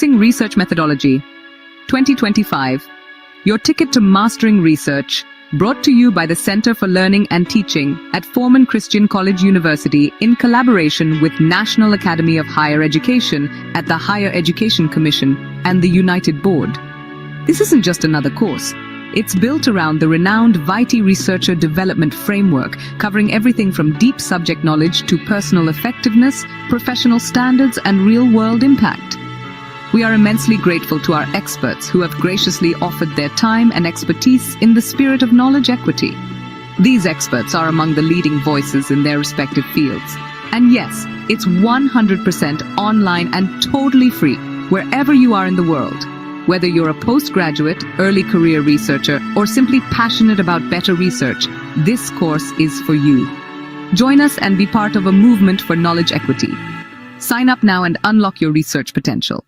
Introducing Research Methodology 2025, your ticket to mastering research, brought to you by the Center for Learning and Teaching at Foreman Christian College University in collaboration with National Academy of Higher Education at the Higher Education Commission and the United Board. This isn't just another course. It's built around the renowned Vitae Researcher Development Framework, covering everything from deep subject knowledge to personal effectiveness, professional standards, and real-world impact. We are immensely grateful to our experts who have graciously offered their time and expertise in the spirit of knowledge equity. These experts are among the leading voices in their respective fields. And yes, it's 100% online and totally free, wherever you are in the world. Whether you're a postgraduate, early career researcher, or simply passionate about better research, this course is for you. Join us and be part of a movement for knowledge equity. Sign up now and unlock your research potential.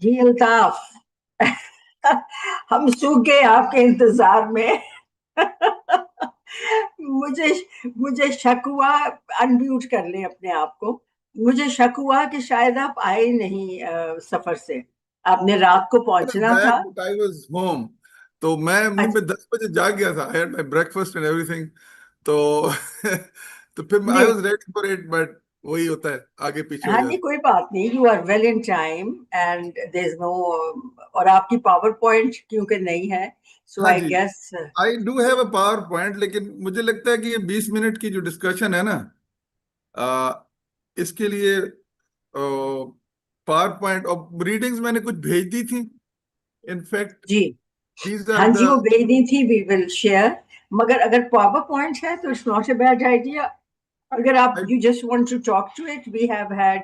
जी अल्ताफ हम सूख गए आपके इंतजार में मुझे मुझे शक हुआ, अनम्यूट कर लें अपने आप को। मुझे शक हुआ कि शायद आप आए नहीं सफर से, आपने रात को पहुंचना था। I was home, तो मैं 10 बजे जाग गया था। I had my breakfast and everything, तो तो फिर I was ready for it, but वही होता है, आगे पीछे हो हाँ जी, कोई बात नहीं, you are well in time and there is no, और आपकी पावर पॉइंट क्योंकि नहीं है, so I guess I do have a power point, लेकिन मुझे लगता है कि ये 20 मिनट की जो डिस्कशन है ना, इसके लिए पावर पॉइंट और रीडिंग्स मैंने कुछ भेज दी थी इनफैक्ट जी। हाँ जी, वो भेज दी थी, वी विल शेयर, मगर अगर पावर पॉइंट है तो it's not a bad idea. अगर आप you just want to talk to it, we have had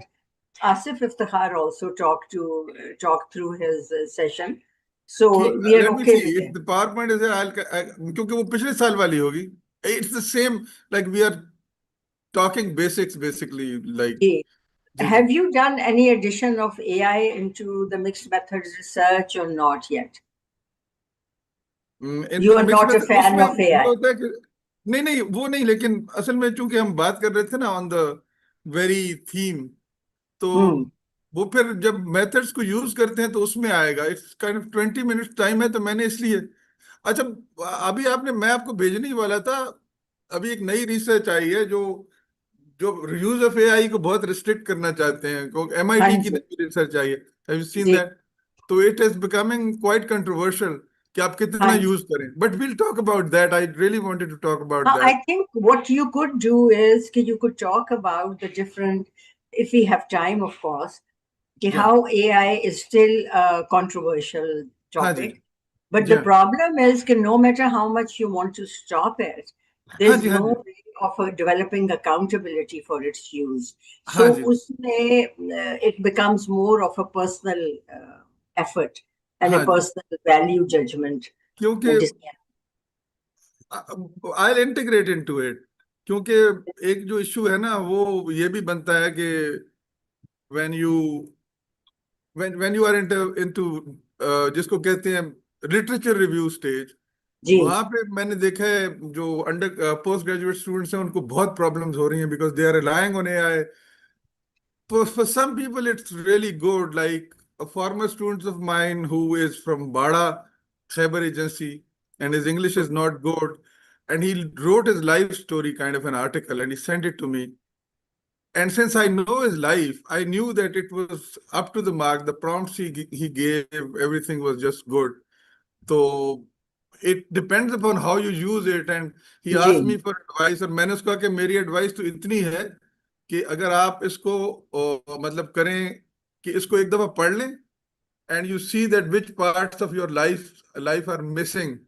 Asif Iftikhar also talked through his session. So we are Let me okay see with if it. the PowerPoint is there. क्योंकि वो पिछले साल वाली होगी. It's the same. Like we are talking basics basically. Like ji. Ji ji. Have you done any addition of AI into the mixed methods research or not yet? into You the are mixed not a method fan उसमें of ये AI. होता है कि नहीं नहीं वो नहीं, लेकिन असल में चूंकि हम बात कर रहे थे ना ऑन द वेरी थीम, तो Hmm. वो फिर जब मेथड्स को यूज करते हैं तो उसमें आएगा. It's kind of 20 minutes time है, तो मैंने इसलिए. अच्छा, अभी मैं आपको भेजने ही वाला था. अभी एक नई रिसर्च आई है जो जो यूज ऑफ एआई को बहुत रिस्ट्रिक्ट करना चाहते हैं, क्योंकि हाँ एमआईटी की जी. नई रिसर्च आई है. हैव यू सीन जी. दैट? तो it is becoming quite controversial कि आप कितना हाँ जी. यूज करें. But we'll talk about that. I really wanted to talk about that. I think what you could do is you could talk about the different, if we have time, of course, या. how AI is still a controversial हाँ जी. topic. But the या. problem is that no matter how much you want to stop it, हाँ there's जी. हाँ no ji. way of developing accountability for its use. हाँ So ji. it becomes more of a personal effort and a हाँ जी. personal value judgment. क्योंकि आई integrate into it. क्योंकि एक जो issue है ना, वो ये भी बनता है कि when you when you are into जिसको कहते हैं लिटरेचर रिव्यू स्टेज, जी. वहां पे मैंने देखा है जो अंडर पोस्ट ग्रेजुएट स्टूडेंट्स हैं उनको बहुत प्रॉब्लम्स हो रही हैं because they are relying on AI. For some people, it's really good. Like a former student of mine who is from Bada Khyber Agency, and his English is not good. And he wrote his life story, kind of an article, and he sent it to me. And since I know his life, I knew that it was up to the mark. The prompts he gave, everything was just good. So it depends upon how you use it. And he जी. asked me for advice, और मैंने उसको कहा कि मेरी advice तो इतनी है कि अगर आप इसको मतलब करें कि इसको एक दफा पढ़ लें, and you see that which parts of your life are missing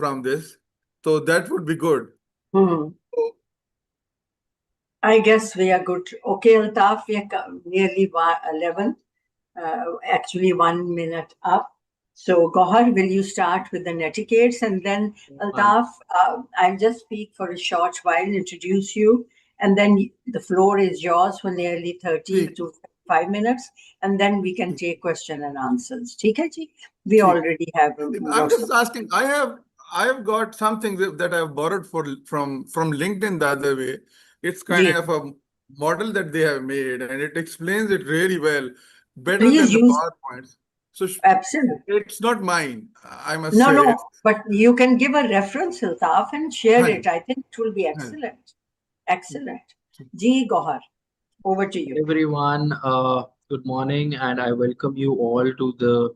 from this, so that would be good. Hmm. So, I guess we are good. Okay, Altaf, we are nearly 11, actually 1 minute up. So, Gohar, will you start with the netiquettes? And then, Altaf, I'll just speak for a short while, introduce you, and then the floor is yours for nearly 30 ठीक to 5 minutes, and then we can take question and answers. ठीक है जी? We ठीक. already have I'm lots just of. asking. I have got something that I've borrowed from LinkedIn the other way. It's kind ji. of a model that they have made, and it explains it really well, better Please than the use, PowerPoints. So absolutely. it's not mine, I must No, say. no, but you can give a reference, Altaf, and share हाँ it. Ji. I think it will be हाँ जी. excellent. Excellent. Ji Gohar, over to you. Everyone, good morning, and I welcome you all to the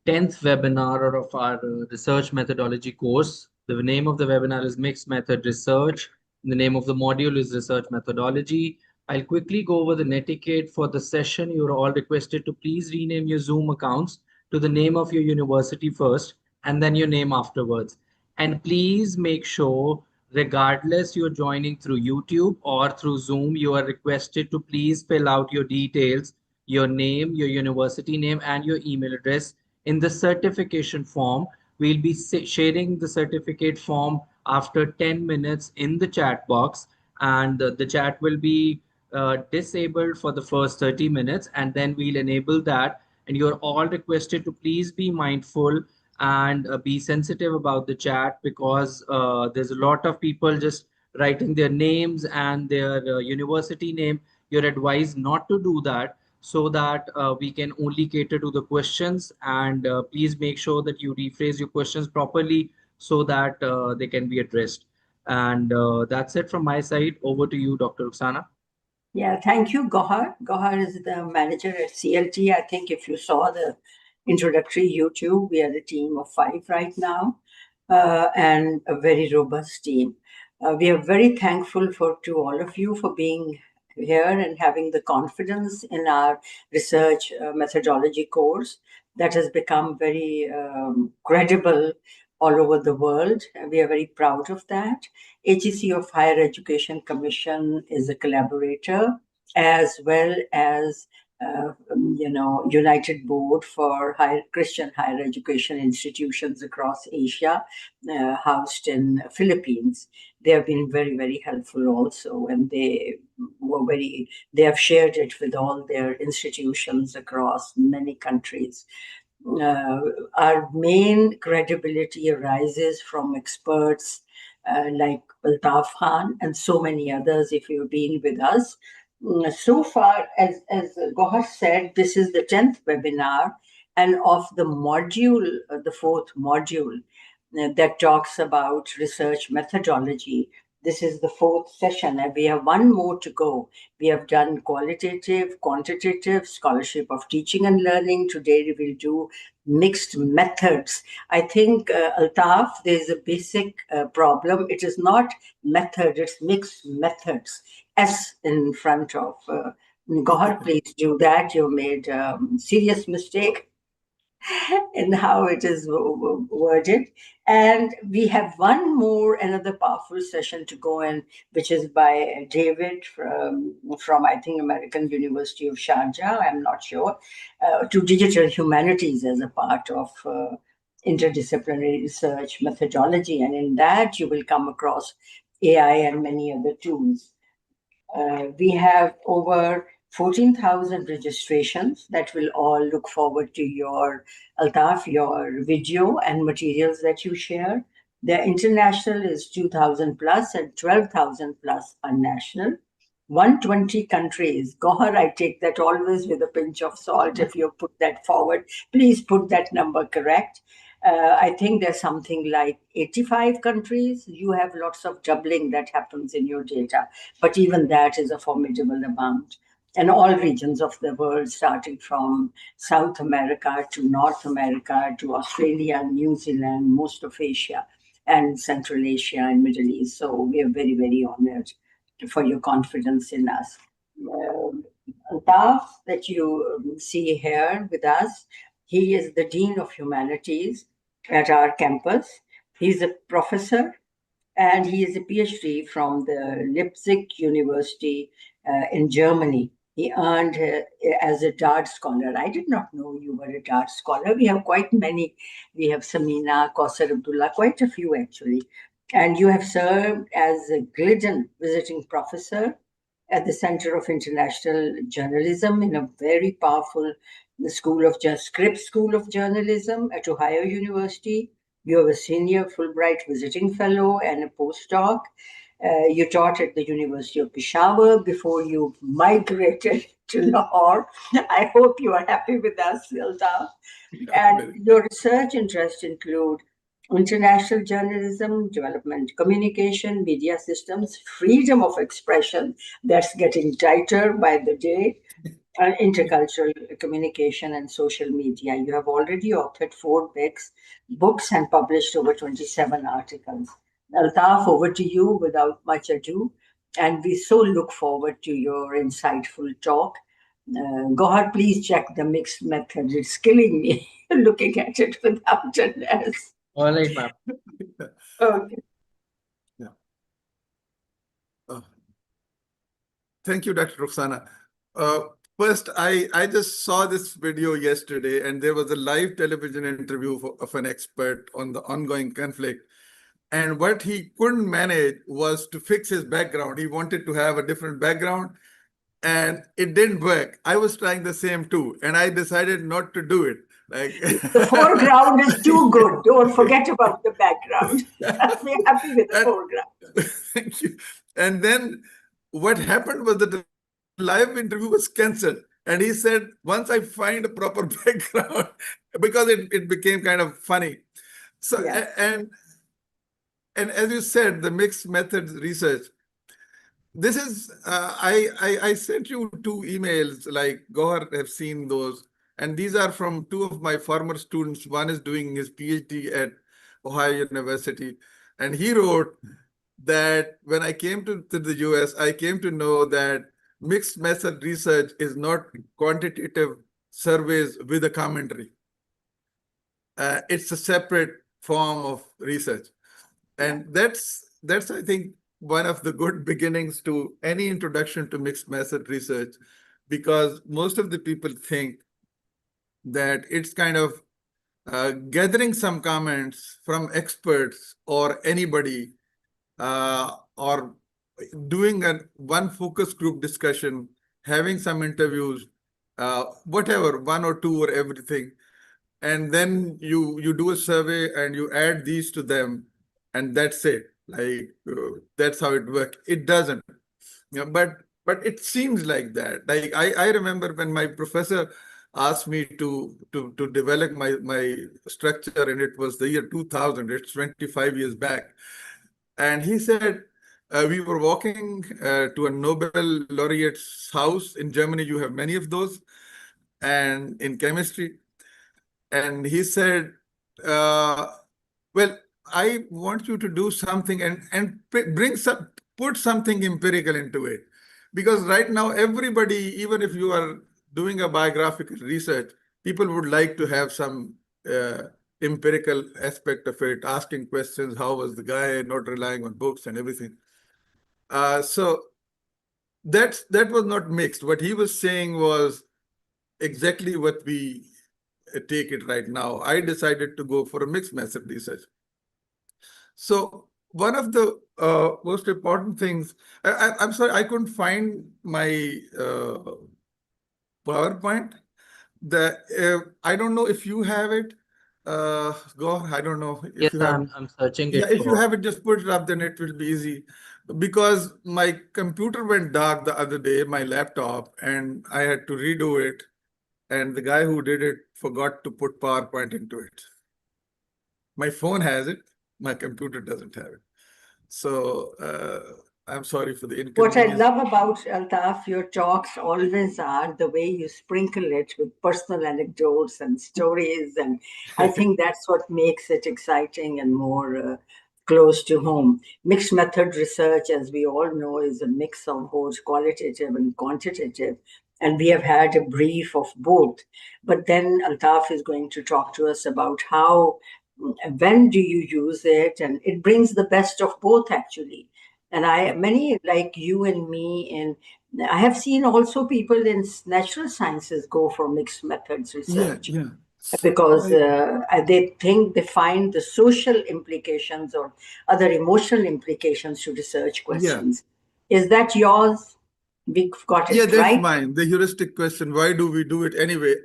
10th webinar of our research methodology course. The name of the webinar is Mixed Method Research. The name of the module is Research Methodology. I'll quickly go over the netiquette for the session. You're all requested to please rename your Zoom accounts to the name of your university first and then your name afterwards. And please make sure, regardless you're joining through YouTube or through Zoom, you are requested to please fill out your details, your name, your university name, and your email address in the certification form. We'll be sharing the certificate form after 10 minutes in the chat box, and the chat will be disabled for the first 30 minutes, and then we'll enable that. And you're all requested to please be mindful and be sensitive about the chat, because there's a lot of people just writing their names and their university name. You're advised not to do that, so that we can only cater to the questions, and please make sure that you rephrase your questions properly so that they can be addressed. And that's it from my side. Over to you, Dr. Ruxana. Yeah, thank you, Gohar. Gohar is the manager at CLT. I think if you saw the introductory YouTube, we are a team of 5 right now, and a very robust team. We are very thankful to all of you for being here and having the confidence in our research methodology course that has become very credible all over the world. We are very proud of that. HEC of Higher Education Commission is a collaborator, as well as United Board for Christian higher education institutions across Asia, housed in Philippines. They have been very, very helpful also, and they have shared it with all their institutions across many countries. Uh, our main credibility arises from experts like Altaf Khan and so many others, if you've been with us. So far, as Gohar said, this is the 10th webinar, and of the module, the fourth module, that talks about research methodology. This is the fourth session, and we have one more to go. We have done qualitative, quantitative, scholarship of teaching and learning. Today we will do mixed methods. I think, Altaf, there's a basic problem. It is not method, it's mixed methods. S in front of. Gohar, please do that. You made a serious mistake in how it is worded. And we have another powerful session to go in, which is by David from I think, American University of Sharjah, I'm not sure, to digital humanities as a part of interdisciplinary research methodology. And in that, you will come across AI and many other tools. We have over 14,000 registrations that will all look forward to your, Altaf, your video and materials that you share. The international is 2,000 plus and 12,000 plus are national. 120 countries. Gohar, I take that always with a pinch of salt if you put that forward. Please put that number correct. I think there's something like 85 countries. You have lots of doubling that happens in your data, but even that is a formidable amount. And all regions of the world, starting from South America to North America to Australia, New Zealand, most of Asia, and Central Asia and Middle East. So we are very, very honored for your confidence in us. Altaf, that you see here with us, he is the Dean of Humanities at our campus. He's a professor and he is a PhD from the Leipzig University in Germany. He earned as a Dart scholar. I did not know you were a Dart scholar. We have quite many. We have Samina, Kausar Abdullah, quite a few actually. And you have served as a Glidden visiting professor at the Center of International Journalism in a very powerful Scripps School of Journalism at Ohio University. You're a senior Fulbright visiting fellow and a postdoc. You taught at the University of Peshawar before you migrated to Lahore. I hope you are happy with us, Altaf. And your research interests include international journalism, development communication, media systems, freedom of expression that's getting tighter by the day, and intercultural communication and social media. You have already authored 4 books and published over 27 articles. Altaf, over to you without much ado. And we so look forward to your insightful talk. Gohar, please check the mixed method. It's killing me looking at it without an S. All right, ma'am. Okay. Yeah. Thank you, Dr. Roxana. First, I just saw this video yesterday, and there was a live television interview of an expert on the ongoing conflict. And what he couldn't manage was to fix his background. He wanted to have a different background, and it didn't work. I was trying the same too, and I decided not to do it. The foreground is too good. Don't forget about the background. We're happy with the foreground. Thank you. And then what happened was that the live interview was cancelled. And he said, once I find a proper background, because it became kind of funny. So, Yeah. and as you said, the mixed methods research, this is, I sent you 2 emails, like Gohar have seen those. And these are from 2 of my former students. One is doing his PhD at Ohio University. And he wrote that when I came to the US, I came to know that mixed method research is not quantitative surveys with a commentary. It's a separate form of research. And that's I think, one of the good beginnings to any introduction to mixed method research. because most of the people think that it's kind of gathering some comments from experts or anybody, or doing one focus group discussion, having some interviews, whatever, one or two or everything, and then you do a survey and you add these to them, and that's it. Like that's how it works. It doesn't. But it seems like that. Like I remember when my professor asked me to develop my structure, and it was the year 2000. It's 25 years back, and he said, we were walking to a Nobel laureate's house in Germany. You have many of those, and in chemistry. And he said, well, I want you to do something and put something empirical into it. Because right now, everybody, even if you are doing a biographical research, people would like to have some empirical aspect of it, asking questions, how was the guy, not relying on books and everything. So that was not mixed. What he was saying was exactly what we take it right now. I decided to go for a mixed method research. So one of the most important things, I'm sorry, I couldn't find my PowerPoint. I don't know if you have it. Go. I don't know if Yes, you have. I'm searching Yeah, it if you for. have it, just put it up, then it will be easy. Because my computer went dark the other day, my laptop, and I had to redo it. And the guy who did it forgot to put PowerPoint into it. My phone has it, my computer doesn't have it. So I'm sorry for the What I inconvenience. love about Altaf, your talks always are the way you sprinkle it with personal anecdotes and stories. And I think that's what makes it exciting and more close to home. Mixed method research, as we all know, is a mix of both qualitative and quantitative. And we have had a brief of both. But then Altaf is going to talk to us about how, when do you use it? And it brings the best of both, actually. And many like you and me, and I have seen also people in natural sciences go for mixed methods Yeah, research yeah. because Like, they find the social implications or other emotional implications to research yeah. questions. Is that yours? We got Yeah, it that's right? mine. The heuristic question, why do we do it anyway?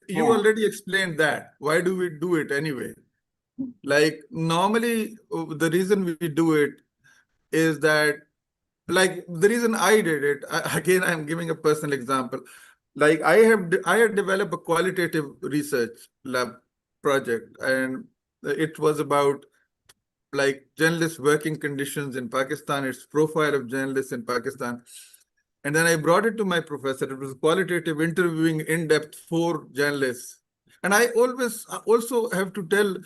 You Yeah. already explained that. Why do we do it anyway? Like normally, the reason we do it is that, like the reason I did it, again, I'm giving a personal example. Like I had developed a qualitative research lab project, and it was about like journalists' working conditions in Pakistan, its profile of journalists in Pakistan. And then I brought it to my professor. It was qualitative interviewing in depth for journalists. And I always also have to tell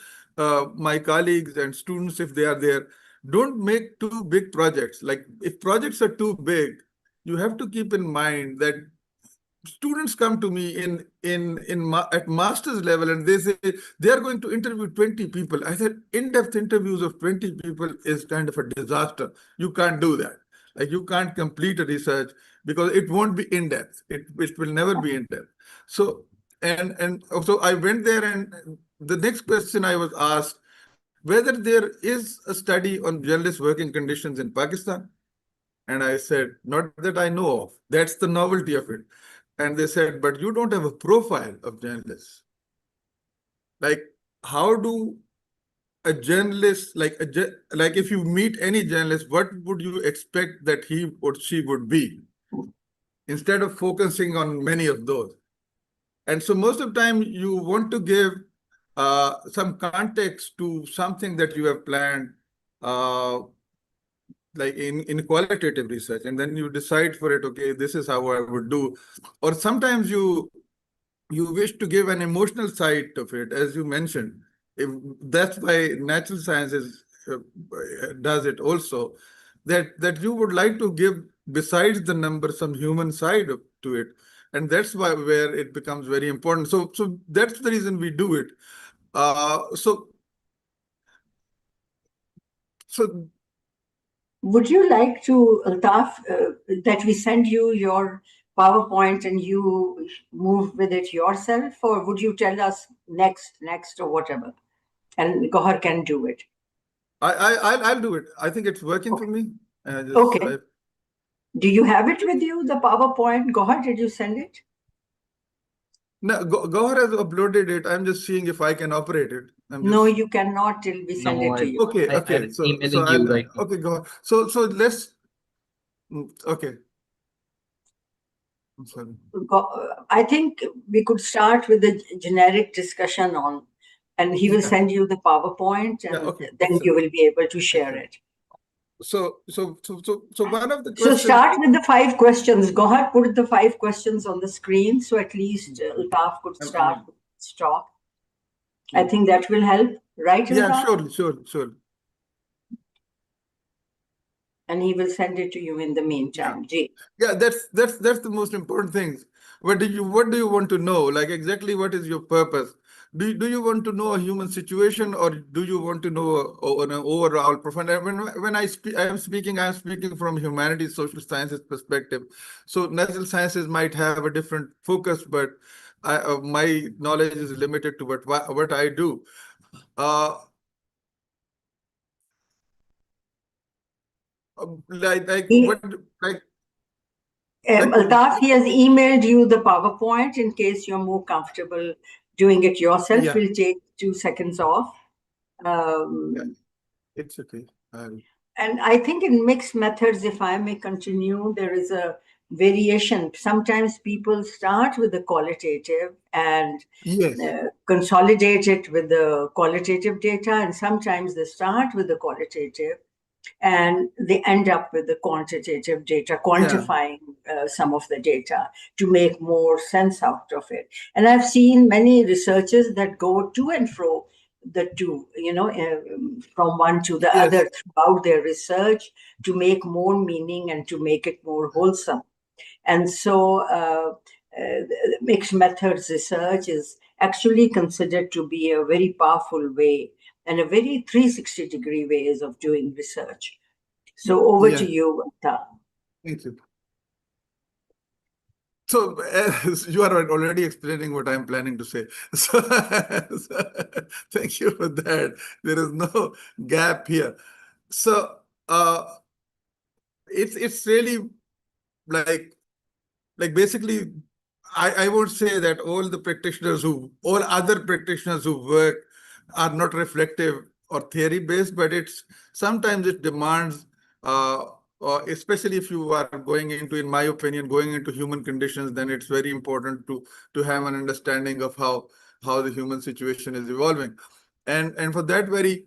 my colleagues and students, if they are there, don't make too big projects. Like if projects are too big, you have to keep in mind that students come to me at master's level, and they say they are going to interview 20 people. I said, in-depth interviews of 20 people is kind of a disaster. You can't do that. Like you can't complete a research because it won't be in-depth. It will never be in-depth. So and so I went there, and the next question I was asked whether there is a study on journalist working conditions in Pakistan. And I said, not that I know of. That's the novelty of it. And they said, but you don't have a profile of journalists. Like, how do a journalist, like if you meet any journalist, what would you expect that he or she would be? Instead of focusing on many of those. And so most of the time you want to give some context to something that you have planned, uh, like in qualitative research, and then you decide for it, okay, this is how I would do. Or sometimes you wish to give an emotional side of it, as you mentioned. That's why natural sciences does it also, that you would like to give, besides the number, some human side to it. And that's why where it becomes very important. So that's the reason we do it. So Would you like to, Altaf, that we send you your PowerPoint and you move with it yourself, or would you tell us next, or whatever? And Gohar can do it. I'll do it. I think it's working for me. Okay. Do you have it with you, the PowerPoint? Gohar, did you send it? No, Gohar has uploaded it. I'm just seeing if I can operate it. No, you cannot till we send No, it to you. Okay. I'm So emailing you I'll right now. okay, Gohar. So let's okay. I'm sorry. I think we could start with a generic discussion on, and he will Yeah. send you the PowerPoint, and Okay. then you will be able to share it. So one of the So questions. start with the 5 questions. Gohar put the 5 questions on the screen, so at least Altaf could start with his talk. I think that will help, right, Yeah, Altaf? sure. And he will send it to you in the meantime. Yeah, that's the most important thing. What do you want to know? Like exactly what is your purpose? Do you want to know a human situation, or do you want to know an overall profound? When I am speaking from humanities, social sciences perspective. So natural sciences might have a different focus, but my knowledge is limited to what I do. What like Altaf, he has emailed you the PowerPoint in case you're more comfortable doing it yourself. Yeah. We'll take 2 seconds off. Yeah, it's okay. And I think in mixed methods, if I may continue, there is a variation. Sometimes people start with the qualitative and Yes. consolidate it with the qualitative data, and sometimes they start with the qualitative and they end up with the quantitative data, quantifying some of the data to make more sense out of it. And I've seen many researchers that go to and fro the two, from one to the other throughout their research to make more meaning and to make it more wholesome. And so mixed methods research is actually considered to be a very powerful way and a very 360-degree ways of doing research. So over to you, Altaf. Thank you. So you are already explaining what I'm planning to say. So thank you for that. There is no gap here. So it's really like basically I would say that all other practitioners who work are not reflective or theory based, but sometimes it demands, especially if you are going into, in my opinion, going into human conditions, then it's very important to have an understanding of how the human situation is evolving, and for that very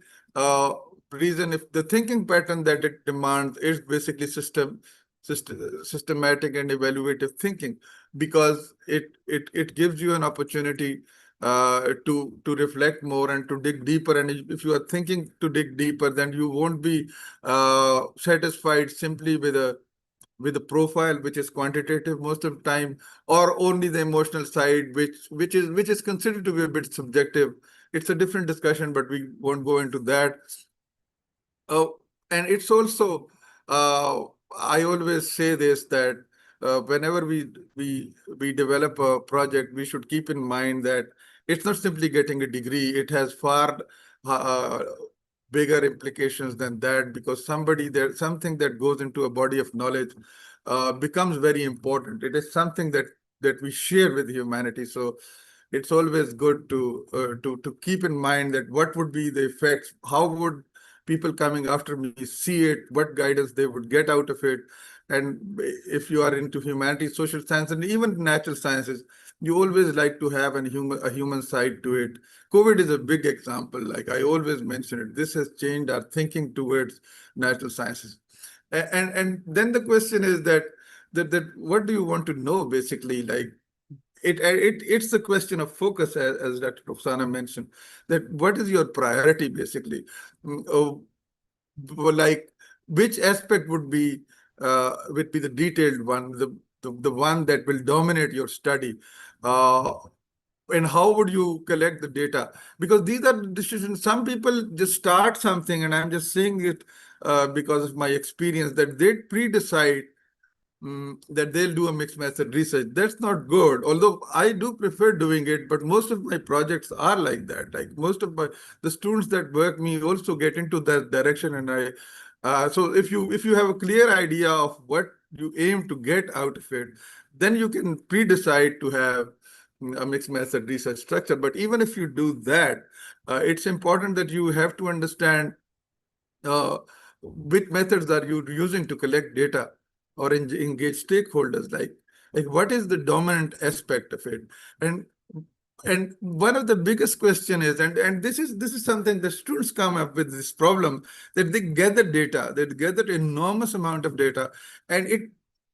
reason, if the thinking pattern that it demands is basically systematic and evaluative thinking, because it gives you an opportunity to reflect more and to dig deeper. And if you are thinking to dig deeper, then you won't be satisfied simply with a profile which is quantitative most of the time, or only the emotional side, which is considered to be a bit subjective. It's a different discussion, but we won't go into that. And it's also, I always say this, that whenever we develop a project, we should keep in mind that it's not simply getting a degree. It has far bigger implications than that, because something that goes into a body of knowledge becomes very important. It is something that we share with humanity. So it's always good to keep in mind that what would be the effects, how would people coming after me see it, what guidance they would get out of it. And if you are into humanities, social science, and even natural sciences, you always like to have a human side to it. COVID is a big example. Like I always mention it, this has changed our thinking towards natural sciences. And then the question is that what do you want to know, basically? Like it's a question of focus, as Dr. Roxana mentioned, that what is your priority, basically? Like which aspect would be the detailed one, the one that will dominate your study, and how would you collect the data? Because these are decisions. Some people just start something, and I'm just saying it because of my experience, that they pre-decide that they'll do a mixed method research. That's not good. Although I do prefer doing it, but most of my projects are like that. Like most of the students that work me also get into that direction, and so if you have a clear idea of what you aim to get out of it, then you can pre-decide to have a mixed method research structure. But even if you do that, it's important that you have to understand uh, which methods are you using to collect data or engage stakeholders, like what is the dominant aspect of it. And and one of the biggest question is, and this is something that students come up with this problem, that they gather enormous amount of data, and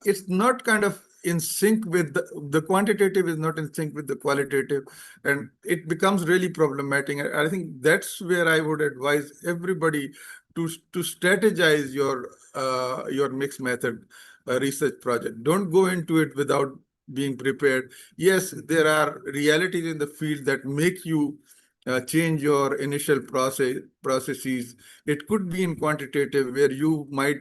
it's not kind of in sync with the quantitative is not in sync with the qualitative, and it becomes really problematic. And I think that's where I would advise everybody to strategize your mixed method research project. Don't go into it without being prepared. Yes, there are realities in the field that make you change your initial processes. It could be in quantitative, where you might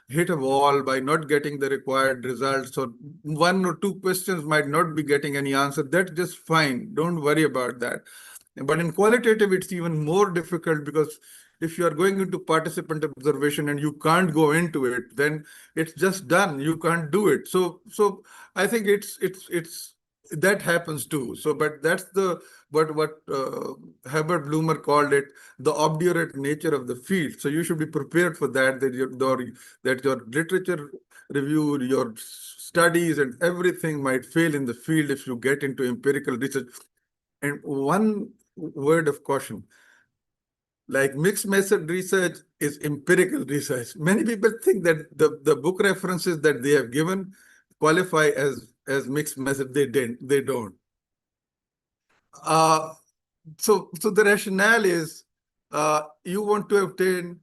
hit a wall by not getting the required results, or one or two questions might not be getting any answer. That's just fine. Don't worry about that. But in qualitative, it's even more difficult, because if you are going into participant observation and you can't go into it, then it's just done. You can't do it. So I think it's that happens too. So, but that's the what Herbert Blumer called it, the obdurate nature of the field. So you should be prepared for that. That your literature review, your studies, and everything might fail in the field if you get into empirical research. And one word of caution, like mixed method research is empirical research. Many people think that the book references that they have given qualify as mixed method. They don't. So the rationale is you want to obtain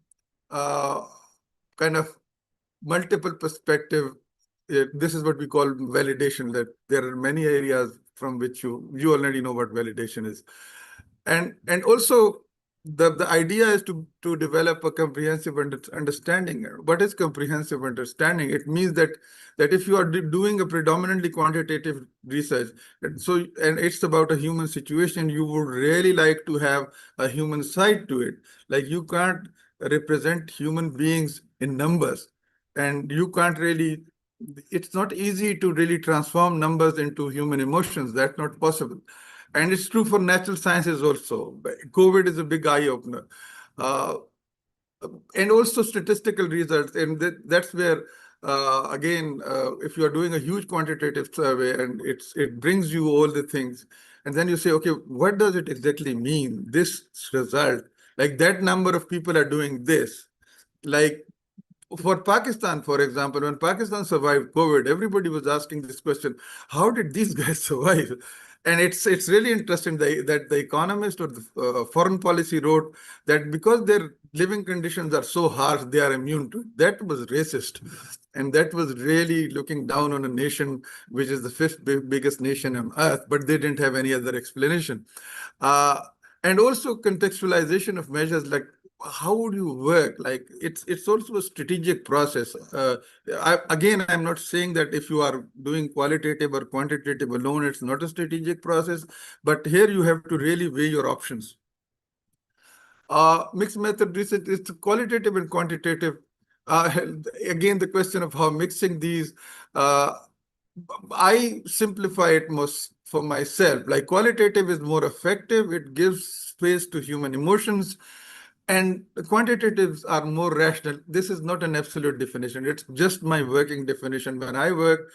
kind of multiple perspective. This is what we call validation, that there are many areas from which you already know what validation is. And also the idea is to develop a comprehensive understanding. What is comprehensive understanding? It means that if you are doing a predominantly quantitative research, and it's about a human situation, you would really like to have a human side to it. Like you can't represent human beings in numbers, and you can't really, it's not easy to really transform numbers into human emotions. That's not possible. And it's true for natural sciences also. COVID is a big eye-opener. And also statistical results. And that's where, again, if you are doing a huge quantitative survey and it brings you all the things, and then you say, okay, what does it exactly mean, this result? Like that number of people are doing this. Like for Pakistan, for example, when Pakistan survived COVID, everybody was asking this question: how did these guys survive? And it's really interesting that the Economist or the Foreign Policy wrote that because their living conditions are so harsh, they are immune to it. That was racist, and that was really looking down on a nation which is the fifth biggest nation on earth, but they didn't have any other explanation. And also contextualization of measures, like how would you work? Like it's also a strategic process. I'm not saying that if you are doing qualitative or quantitative alone, it's not a strategic process, but here you have to really weigh your options. Mixed method research is qualitative and quantitative. Again, the question of how mixing these, I simplify it most for myself. Like qualitative is more effective. It gives space to human emotions. And quantitatives are more rational. This is not an absolute definition. It's just my working definition. When I work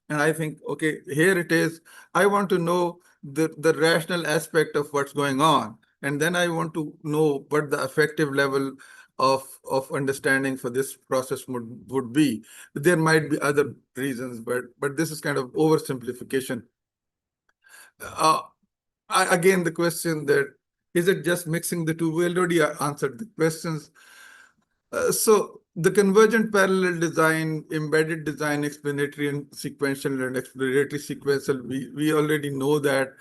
and I think, okay, here it is, I want to know the rational aspect of what's going on. And then I want to know what the effective level of understanding for this process would be. There might be other reasons, but this is kind of oversimplification. Again, the question that, is it just mixing the two? We already answered the questions. So the convergent parallel design, embedded design, explanatory and sequential, and exploratory sequential, we already know that.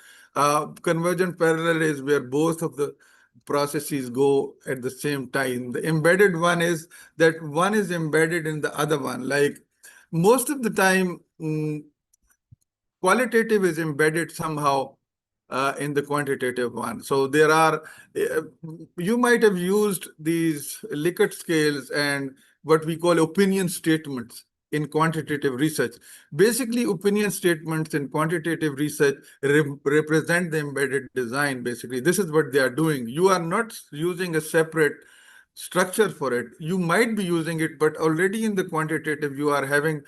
Convergent parallel is where both of the processes go at the same time. The embedded one is that one is embedded in the other one. Like most of the time, qualitative is embedded somehow in the quantitative one. So there are, you might have used these Likert scales and what we call opinion statements in quantitative research. Basically, opinion statements in quantitative research represent the embedded design, basically. This is what they are doing. You are not using a separate structure for it. You might be using it, but already in the quantitative, you are having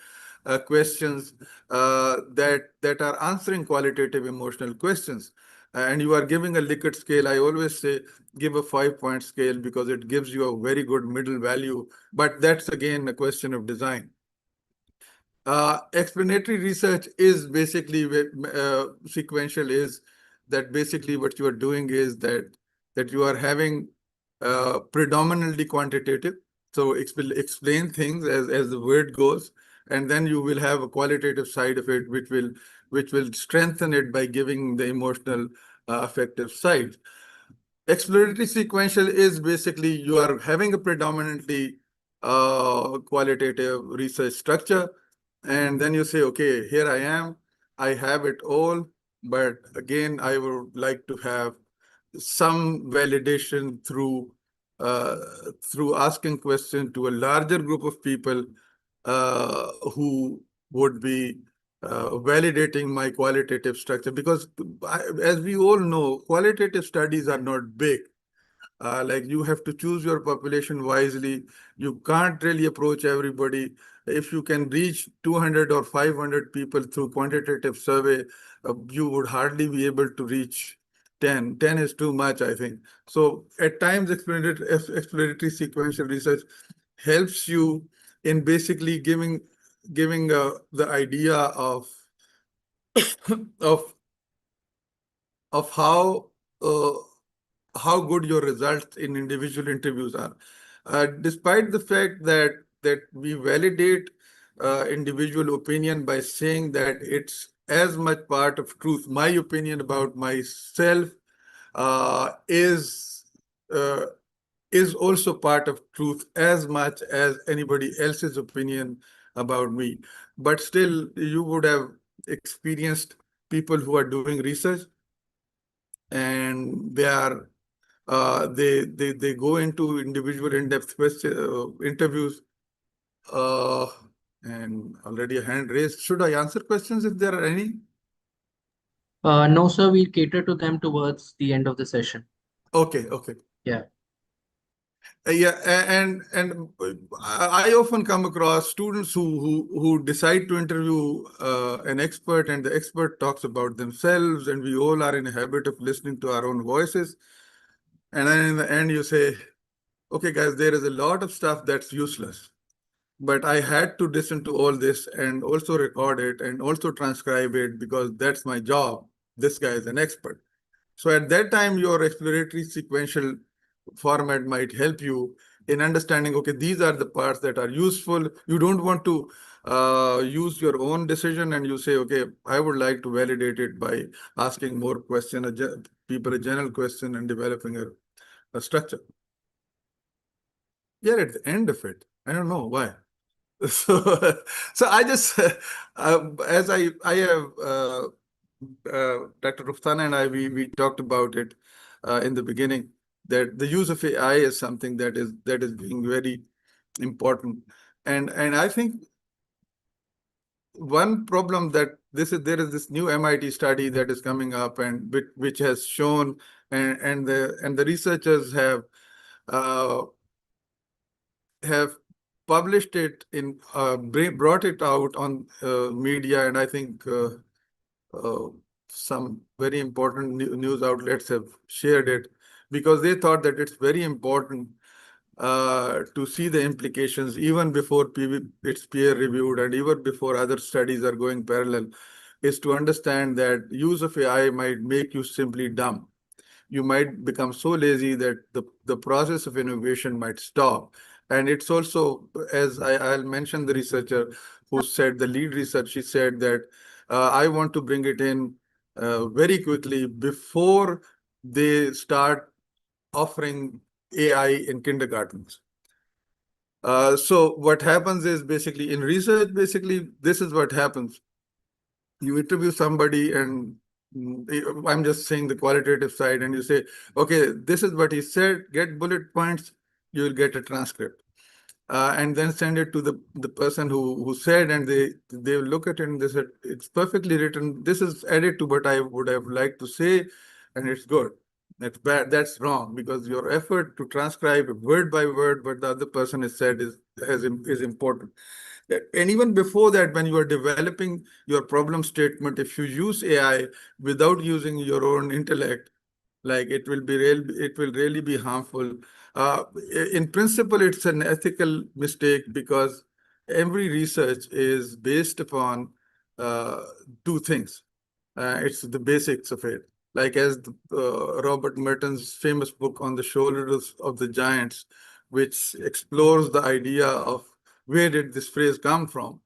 questions that are answering qualitative emotional questions. And you are giving a Likert scale. I always say give a 5-point scale because it gives you a very good middle value. But that's again a question of design. Explanatory research is basically sequential, is that basically what you are doing is that you are having predominantly quantitative. So explain things as the word goes, and then you will have a qualitative side of it, which will strengthen it by giving the emotional affective side. Exploratory sequential is basically you are having a predominantly qualitative research structure, and then you say, okay, here I am, I have it all, but again, I would like to have some validation uh, through asking questions to a larger group of people who would be validating my qualitative structure. Because as we all know, qualitative studies are not big. Like you have to choose your population wisely. You can't really approach everybody. If you can reach 200 or 500 people through quantitative survey, you would hardly be able to reach 10. 10 is too much, I think. So at times, exploratory sequential research helps you in basically giving the idea of of uh, how good your results in individual interviews are. Despite the fact that we validate individual opinion by saying that it's as much part of truth. My opinion about myself uh, is also part of truth as much as anybody else's opinion about me. But still, you would have experienced people who are doing research and they go into individual in-depth interviews. Uh, and already a hand raised. Should I answer questions if there are any? No, sir, we'll cater to them towards the end of the session. Okay, okay. Yeah. Yeah, and I often come across students who decide to interview an expert, and the expert talks about themselves, and we all are in a habit of listening to our own voices. And then in the end, you say, okay, guys, there is a lot of stuff that's useless. But I had to listen to all this and also record it and also transcribe it because that's my job. This guy is an expert. So at that time, your exploratory sequential format might help you in understanding, okay, these are the parts that are useful. You don't want to use your own decision and you say, okay, I would like to validate it by asking more questions, people a general question and developing a structure. Yeah, at the end of it, I don't know why. So I just, as I have, Dr. Ruftana and I, we talked about it in the beginning, that the use of AI is something that is being very important. And I think one problem that there is this new MIT study that is coming up and which has shown and the researchers uh, have published it in brought it out on media, and I think uh, some very important news outlets have shared it because they thought that it's very important to see the implications even before it's peer reviewed and even before other studies are going parallel, is to understand that use of AI might make you simply dumb. You might become so lazy that the process of innovation might stop. And it's also, as I'll mention the researcher who said, the lead research, she said that I want to bring it in very quickly before they start offering AI in kindergartens. So what happens is basically in research, basically this is what happens. You interview somebody and I'm just saying the qualitative side, and you say, okay, this is what he said, get bullet points, you will get a transcript. And then send it to the person who said, and they will look at it and they said, it's perfectly written. This is added to what I would have liked to say, and it's good. That's bad. That's wrong, because your effort to transcribe word by word what the other person has said is important. And even before that, when you are developing your problem statement, if you use AI without using your own intellect, like it will really be harmful. Uh, in principle, it's an ethical mistake, because every research is based upon uh, two things. It's the basics of it. Like as Robert Merton's famous book On the Shoulders of the Giants, which explores the idea of where did this phrase come from.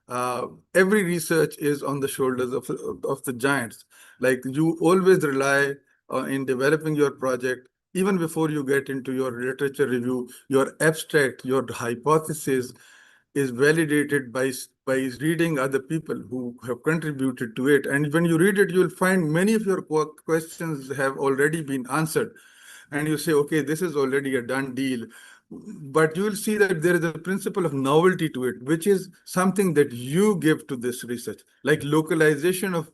Uh, every research is on the shoulders of the giants. Like you always rely in developing your project, even before you get into your literature review, your abstract, your hypothesis is validated by reading other people who have contributed to it. And when you read it, you'll find many of your questions have already been answered. And you say, okay, this is already a done deal. But you will see that there is a principle of novelty to it, which is something that you give to this research, like localization of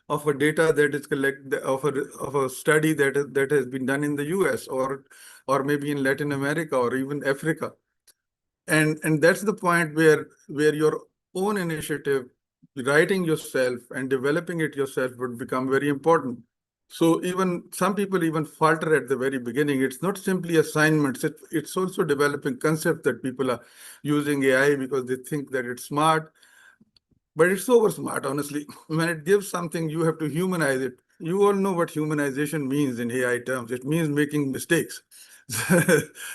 a data that is collected of a study that has been done in the US or maybe in Latin America or even Africa. And that's the point where your own initiative, writing yourself and developing it yourself, would become very important. So even some people even falter at the very beginning. It's not simply assignments, it's also developing concepts that people are using AI because they think that it's smart, but it's over smart, honestly. When it gives something, you have to humanize it. You all know what humanization means in AI terms. It means making mistakes.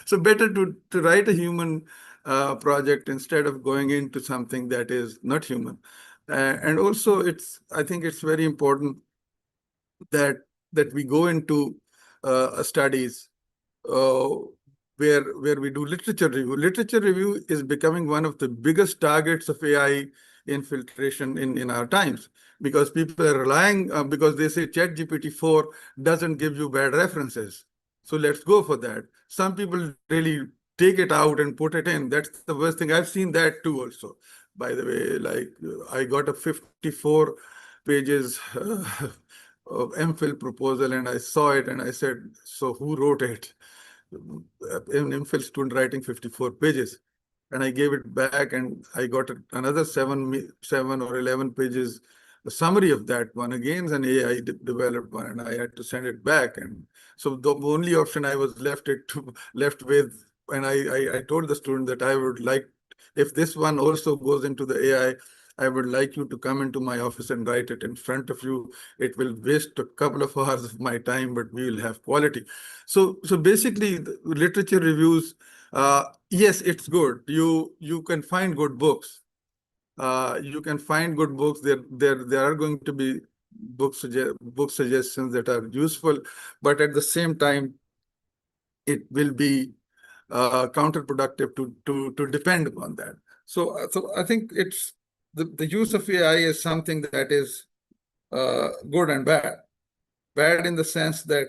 So better to write a human project instead of going into something that is not human. And also, I think it's very important that we go into studies uh, where we do literature review. Literature review is becoming one of the biggest targets of AI infiltration in our times, because people are relying because they say ChatGPT 4 doesn't give you bad references. So let's go for that. Some people really take it out and put it in. That's the worst thing. I've seen that too also. By the way, like I got a 54 pages of MPhil proposal, and I saw it and I said, so who wrote it? An MPhil student writing 54 pages. And I gave it back, and I got another seven or 11 pages, a summary of that one. Again, an AI developed one, and I had to send it back. And so the only option I was left with, and I told the student that I would like, if this one also goes into the AI, I would like you to come into my office and write it in front of you. It will waste a couple of hours of my time, but we will have quality. So basically, the literature reviews, yes, it's good. You can find good books. You can find good books. There are going to be book suggestions that are useful, but at the same time, it will be counterproductive to depend upon that. So I think it's the use of AI is something that is good and bad. Bad in the sense that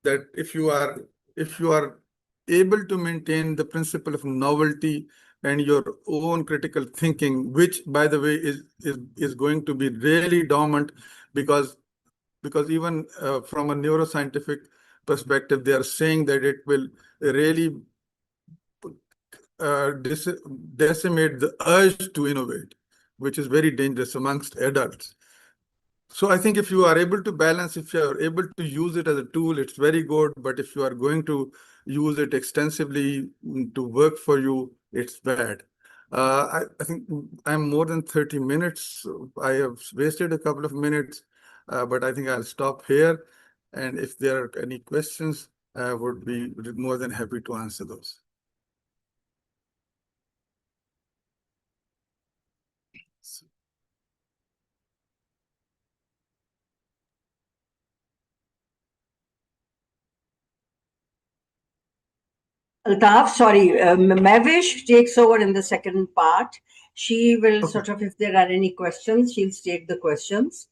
if you are able to maintain the principle of novelty and your own critical thinking, which by the way is going to be really dormant, because even from a neuroscientific perspective, they are saying that it will really decimate the urge to innovate, which is very dangerous amongst adults. So I think if you are able to balance, if you are able to use it as a tool, it's very good. But if you are going to use it extensively to work for you, it's bad. I think I'm more than 30 minutes. I have wasted a couple of minutes, but I think I'll stop here. And if there are any questions, I would be more than happy to answer those. Altaf, sorry, Mavish takes over in the second part. She will Okay. sort of, if there are any questions, she'll state the questions,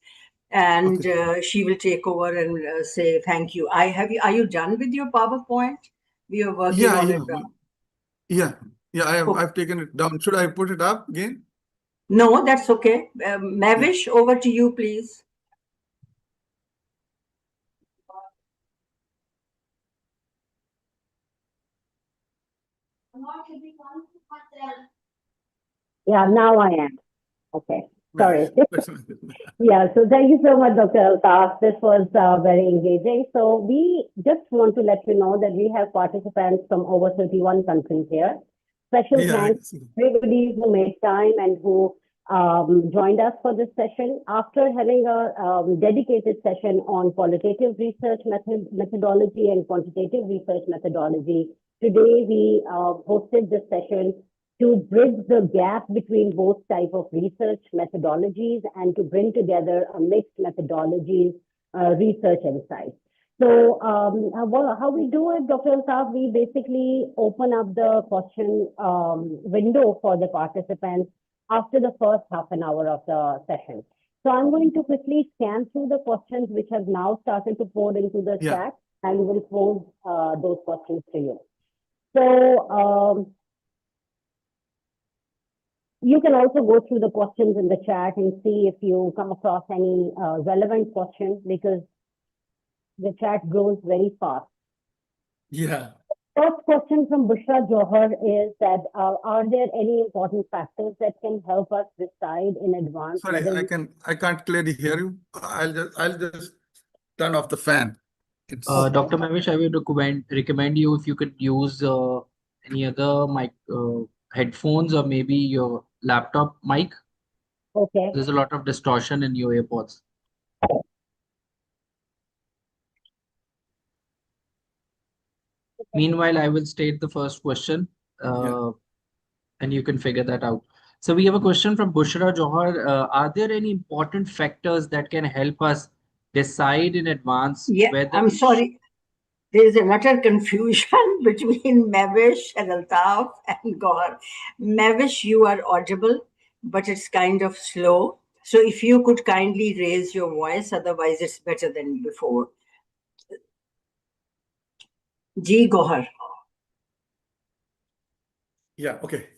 and Okay. she will take over and say thank you. Are you done with your PowerPoint? We are working Yeah, on yeah, it. yeah, yeah. Okay. I've taken it down. Should I put it up again? No, that's okay. Yeah. Mavish, over to you, please. Yeah, now I am. Okay, sorry. That's- Yeah, so thank you so much, Dr. Altaf. This was very engaging. So we just want to let you know that we have participants from over 31 countries here. Special Yeah, I thanks see. to everybody who made time and who joined us for this session. After having a dedicated session on qualitative research methodology and quantitative research methodology, today we hosted this session to bridge the gap between both type of research methodologies and to bring together a mixed methodologies research insight. So how we do it, Dr. Altaf, we basically open up the question window for the participants after the first half an hour of the session. So I'm going to quickly scan through the questions which have now started to pour into the Yeah. chat, and we will pose those questions to you. So you can also go through the questions in the chat and see if you come across any relevant questions, because the chat grows very fast. Yeah. First question from Bushra Johar is that are there any important factors that can help us decide in advance? Sorry, I can't clearly hear you. I'll just turn off the fan. It's Dr. Mavish, I would recommend you if you could use any other mic, headphones, or maybe your laptop mic. Okay. There's a lot of distortion in your AirPods. Meanwhile, I will state the first question, and you can figure that out. So we have a question from Bushra Johar. Are there any important factors that can help us decide in advance Yeah, whether I'm sorry. There is an utter confusion between Mavish and Altaf and Gaur. Mavish, you are audible, but it's kind of slow. So if you could kindly raise your voice, otherwise it's better than before. Ji Gohar. Yeah, okay.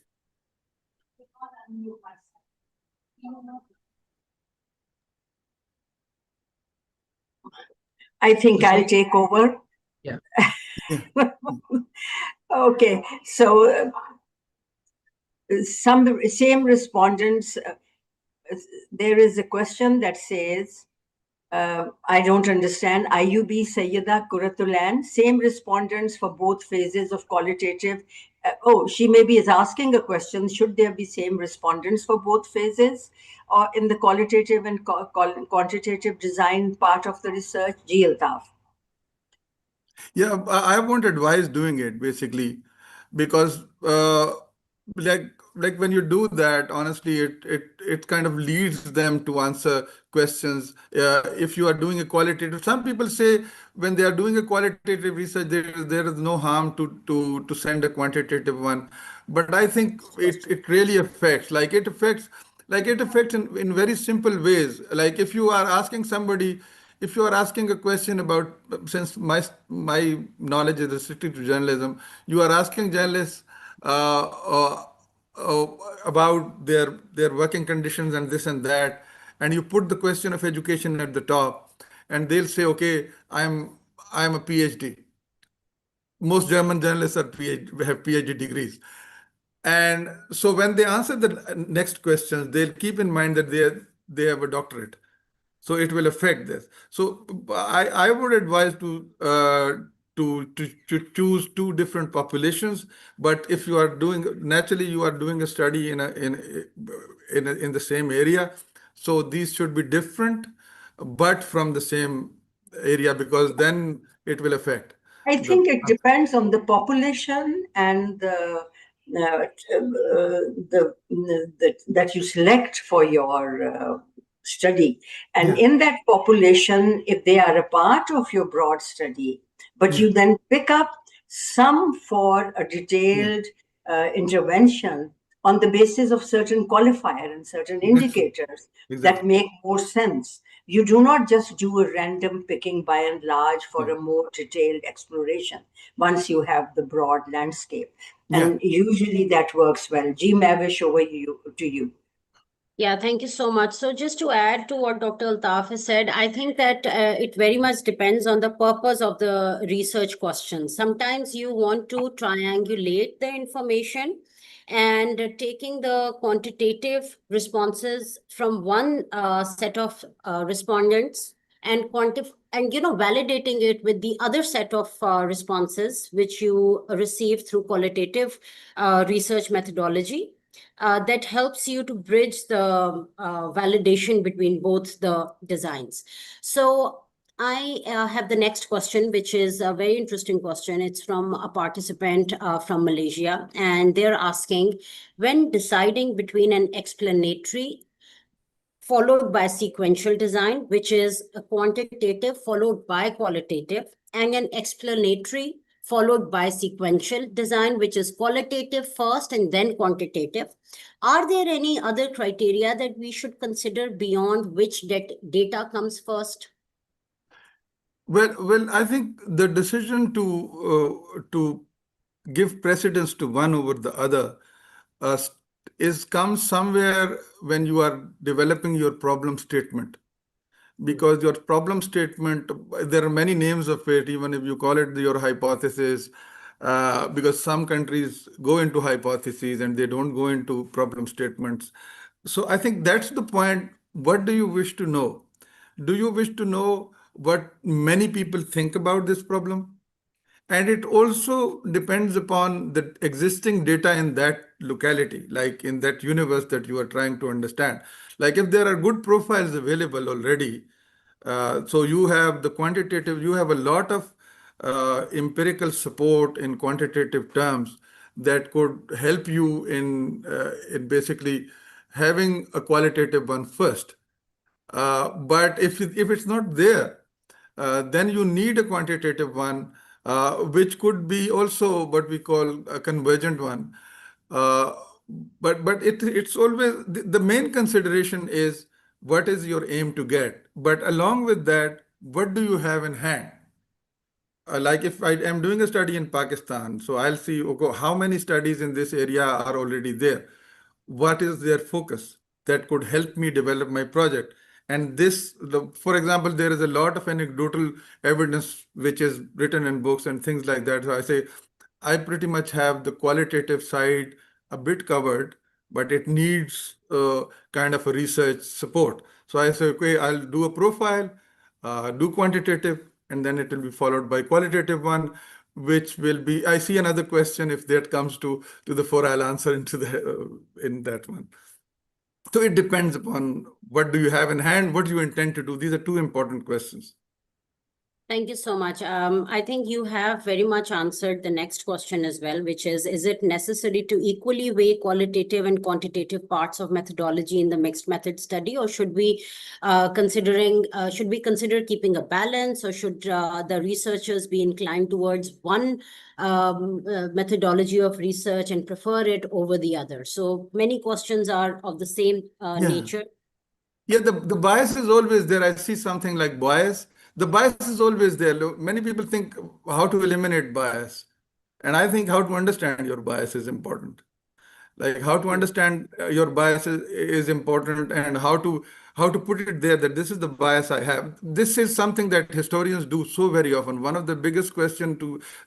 I think I'll take over. Yeah. Okay, so some same respondents. There is a question that says, I don't understand. IUB Sayyida Kuratulan, same respondents for both phases of qualitative. She maybe is asking a question. Should there be same respondents for both phases, or in the qualitative and quantitative design part of the research? Ji Altaf. Yeah, I won't advise doing it basically, because like when you do that, honestly, it kind of leads them to answer questions. If you are doing a qualitative, some people say when they are doing a qualitative research, there is no harm to send a quantitative one. But I think it really affects, it affects in very simple ways. Like if you are asking somebody, if you are asking a question about, since my knowledge is restricted to journalism, you are asking journalists uh, uh, uh, about their working conditions and this and that, and you put the question of education at the top, and they'll say, okay, I'm a PhD. Most German journalists have PhD degrees. And so when they answer the next questions, they'll keep in mind that they have a doctorate. So it will affect this. So I would advise to choose two different populations. But if you are doing, naturally you are doing a study in the same area, so these should be different, but from the same area, because then it will affect I the think it answer. depends on the population and that you select for your study. And Yeah, in that population, if they are a part of your broad study, but yeah, you then pick up some for a detailed intervention on the basis of certain qualifier and certain indicators that make more sense. You do not just do a random picking by and large for a more detailed exploration once you have the broad landscape. And usually that works well. G. Mavish, over to you. Yeah, thank you so much. So just to add to what Dr. Altaf has said, I think that it very much depends on the purpose of the research question. Sometimes you want to triangulate the information and taking the quantitative responses from one set of respondents and validating it with the other set of responses which you receive through qualitative research methodology. That helps you to bridge the validation between both the designs. So I have the next question, which is a very interesting question. It's from a participant from Malaysia, and they're asking, when deciding between an explanatory followed by sequential design, which is a quantitative followed by qualitative, and an explanatory followed by sequential design, which is qualitative first and then quantitative. Are there any other criteria that we should consider beyond which data comes first? Well, I think the decision to give precedence to one over the other comes somewhere when you are developing your problem statement. Because your problem statement, there are many names of it, even if you call it your hypothesis, because some countries go into hypotheses and they don't go into problem statements. So I think that's the point. What do you wish to know? Do you wish to know what many people think about this problem? And it also depends upon the existing data in that locality, like in that universe that you are trying to understand. Like if there are good profiles available already, so you have the quantitative, you have a lot of empirical support in quantitative terms that could help you in basically having a qualitative one first. But if it's not there, then you need a quantitative one, which could be also what we call a convergent one. Uh, but it's always the main consideration is what is your aim to get. But along with that, what do you have in hand? Like if I am doing a study in Pakistan, so I'll see, okay, how many studies in this area are already there? What is their focus that could help me develop my project? And for example, there is a lot of anecdotal evidence which is written in books and things like that. So I say, I pretty much have the qualitative side a bit covered, but it needs kind of a research support. So I say, okay, I'll do a profile, do quantitative, and then it will be followed by qualitative one, which will be, I see another question. If that comes to the fore, I'll answer in that one. So it depends upon what do you have in hand, what you intend to do. These are two important questions. Thank you so much. I think you have very much answered the next question as well, which is it necessary to equally weigh qualitative and quantitative parts of methodology in the mixed method study, or should we consider keeping a balance, or should the researchers be inclined towards one methodology of research and prefer it over the other? So many questions are of the same nature. Yeah, the bias is always there. I see something like bias. The bias is always there. Many people think how to eliminate bias. And I think how to understand your bias is important. Like how to understand your bias is important, and how to put it there that this is the bias I have. This is something that historians do so very often. One of the biggest questions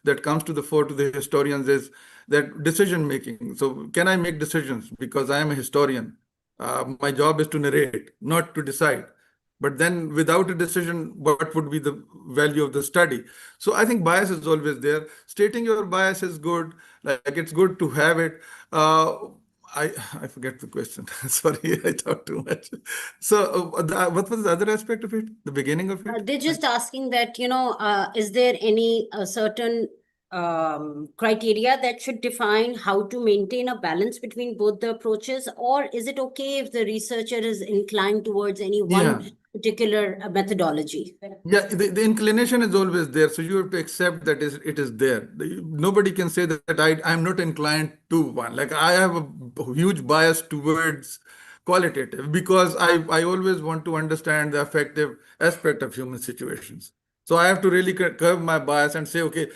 that comes to the fore to the historians is that decision making. So can I make decisions because I am a historian? My job is to narrate, not to decide. But then without a decision, what would be the value of the study? So I think bias is always there. Stating your bias is good. Like it's good to have it. I forget the question. Sorry, I talked too much. So what was the other aspect of it? The beginning of it? They're just asking that, is there any certain criteria that should define how to maintain a balance between both the approaches, or is it okay if the researcher is inclined towards any one particular methodology. Yeah, the inclination is always there, so you have to accept that it is there. Nobody can say that I'm not inclined to one. Like I have a huge bias towards qualitative because I always want to understand the effective aspect of human situations. So I have to really curb my bias and say, okay,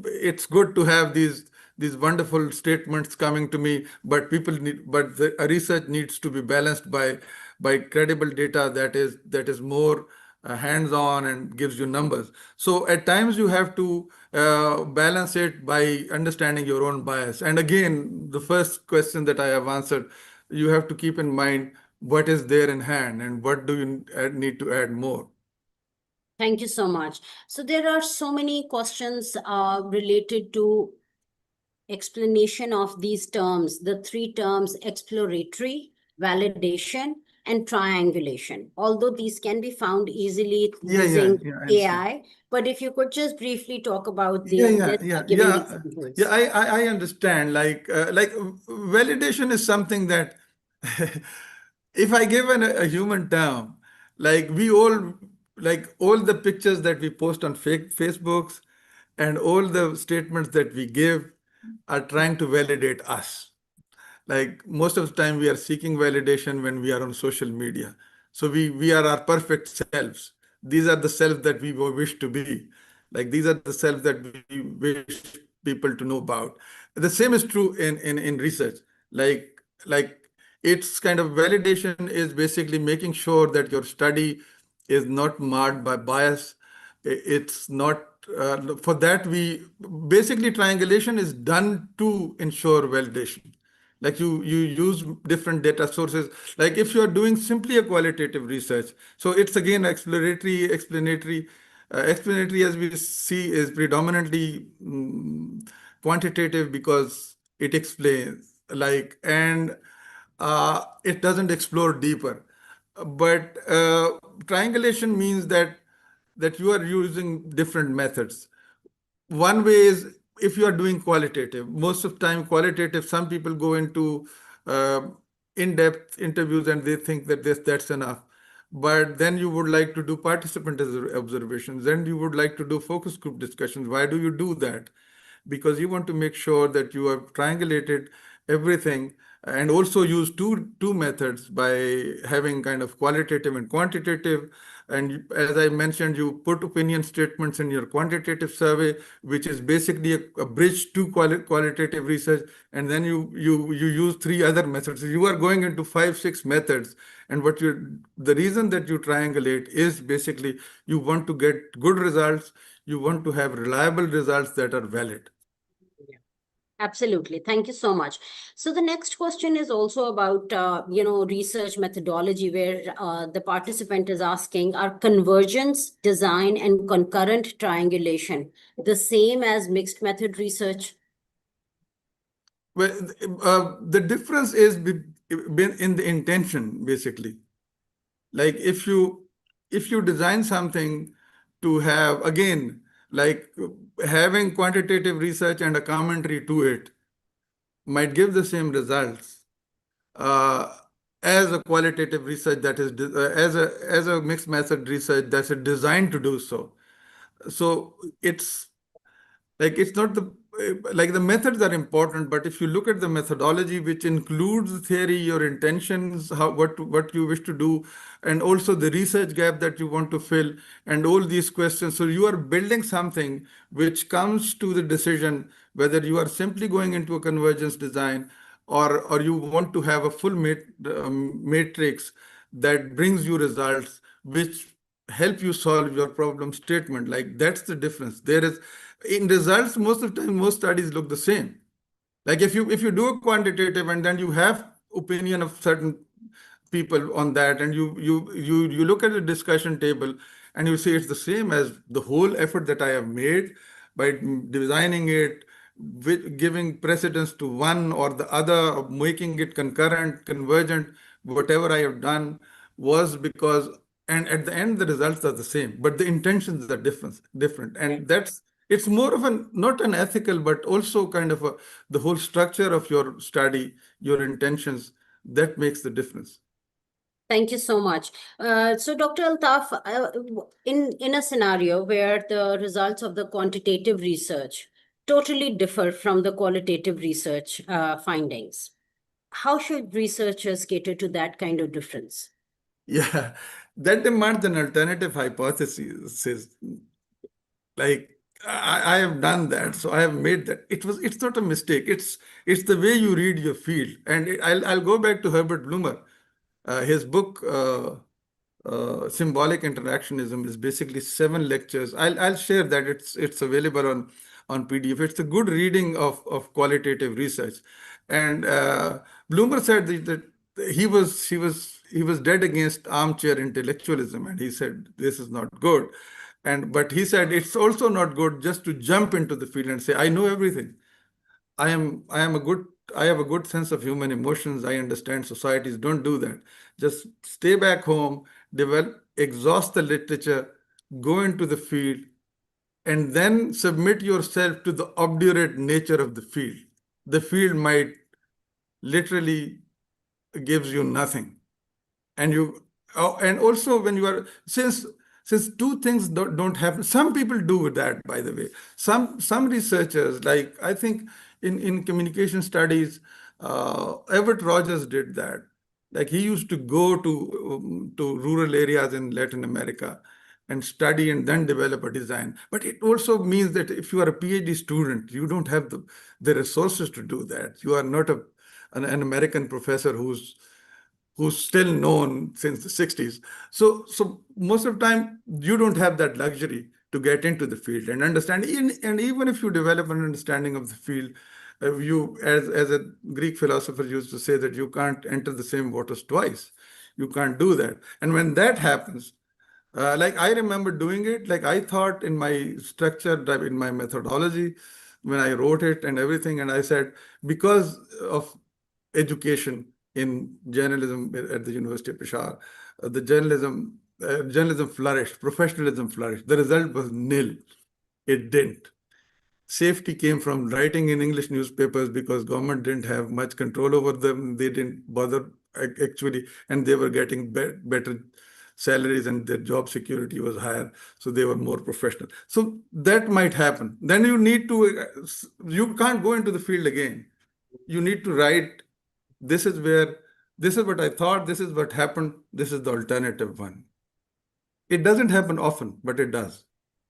it's good to have these wonderful statements coming to me, but the research needs to be balanced by credible data that is more hands-on and gives you numbers. So at times you have to balance it by understanding your own bias. And again, the first question that I have answered, you have to keep in mind what is there in hand and what do you need to add more. Thank you so much. So there are so many questions related to explanation of these terms, the three terms exploratory, validation, and triangulation. Although these can be found easily using I understand. AI, but if you could just briefly talk about Yeah, this by giving examples. I understand. Like validation is something that if I give a human term, like we all, like all the pictures that we post on fake Facebooks and all the statements that we give are trying to validate us. Like most of the time we are seeking validation when we are on social media. So we are our perfect selves. These are the selves that we wish to be. Like these are the selves that we wish people to know about. The same is true in research. Like it's kind of validation is basically making sure that your study is not marred by bias. It's not for that we basically triangulation is done to ensure validation. Like you use different data sources. Like if you are doing simply a qualitative research, so it's again exploratory, explanatory. Explanatory, as we see, is predominantly quantitative because it explains, like, and it doesn't explore deeper. But triangulation means that you are using different methods. One way is if you are doing qualitative. Most of the time, qualitative, some people go into uh, in-depth interviews and they think that that's enough. But then you would like to do participant observations, then you would like to do focus group discussions. Why do you do that? Because you want to make sure that you have triangulated everything and also use two methods by having kind of qualitative and quantitative. And as I mentioned, you put opinion statements in your quantitative survey, which is basically a bridge to qualitative research. And then you use three other methods. So you are going into 5, 6 methods. And the reason that you triangulate is basically you want to get good results. You want to have reliable results that are valid. Absolutely. Thank you so much. So the next question is also about, research methodology where the participant is asking, are convergence, design, and concurrent triangulation the same as mixed method research? Well, the difference is in the intention, basically. Like if you design something to have, again, like having quantitative research and a commentary to it might give the same results uh, as a qualitative research that is as a mixed method research that's designed to do so. So it's not like the methods are important, but if you look at the methodology, which includes the theory, your intentions, what you wish to do, and also the research gap that you want to fill, and all these questions, so you are building something which comes to the decision whether you are simply going into a convergence design or you want to have a full matrix that brings you results which help you solve your problem statement. Like that's the difference. There is in results, most of the time, most studies look the same. Like if you do a quantitative and then you have opinion of certain people on that, and you look at the discussion table and you see it's the same as the whole effort that I have made by designing it, with giving precedence to one or the other, making it concurrent, convergent, whatever I have done was because, and at the end the results are the same, but the intentions are different, and it's more of an not an ethical, but also kind of the whole structure of your study, your intentions that makes the difference. Thank you so much. So, Dr. Altaf, in a scenario where the results of the quantitative research totally differ from the qualitative research findings, how should researchers cater to that kind of difference? Yeah, that demands an alternative hypothesis. Like I have done that, so I have made that. It's not a mistake. It's the way you read your field. And I'll go back to Herbert Blumer. His book Symbolic Interactionism is basically 7 lectures. I'll share that. It's available on PDF. It's a good reading of qualitative research. And Blumer said that he was dead against armchair intellectualism, and he said this is not good. But he said it's also not good just to jump into the field and say I know everything. I have a good sense of human emotions. I understand societies. Don't do that. Just stay back home, exhaust the literature, go into the field, and then submit yourself to the obdurate nature of the field. The field might literally gives you nothing. And and also when you are, since two things don't happen, some people do that, by the way. Some researchers, like I think in communication studies, Everett Rogers did that. Like he used to go to rural areas in Latin America and study and then develop a design. But it also means that if you are a PhD student, you don't have the resources to do that. You are not an American professor who's still known since the 60s. So most of the time, you don't have that luxury to get into the field and understand. And even if you develop an understanding of the field, as a Greek philosopher used to say, that you can't enter the same waters twice. You can't do that. And when that happens, like I remember doing it, like I thought in my structure, in my methodology, when I wrote it and everything, and I said, because of education in journalism at the University of Peshawar, the journalism flourished, professionalism flourished. The result was nil. It didn't. Safety came from writing in English newspapers because government didn't have much control over them. They didn't bother actually, and they were getting better salaries and their job security was higher, so they were more professional. So that might happen. Then you can't go into the field again. You need to write, this is what I thought, this is what happened, this is the alternative one. It doesn't happen often, but it does.